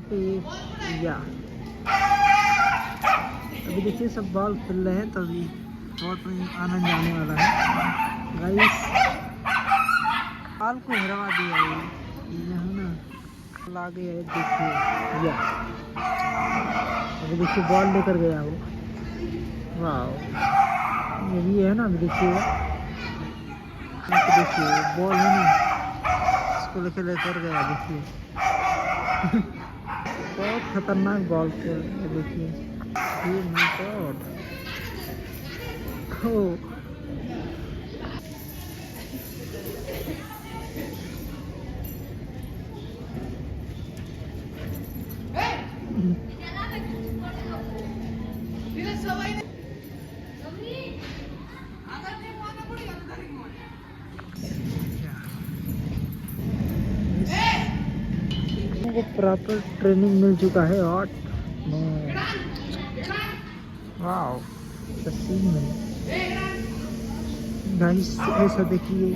SPJI। अभी देखिए सब बॉल खेल रहे हैं, तो अभी बहुत आनंद आने वाला है गाइस। बॉल को हरवा दिया है यहाँ ना, लागे है देखिए या। अभी देखिए बॉल लेकर गया वो, वाह ये भी है ना। अभी देखिए बॉल है ना, इसको लेकर गया देखिए। बहुत खतरनाक बॉल थे ये देखिए। ये माय गॉड, ओ को प्रॉपर ट्रेनिंग मिल चुका है। और वाओ सीन में गाइस ऐसा देखिए।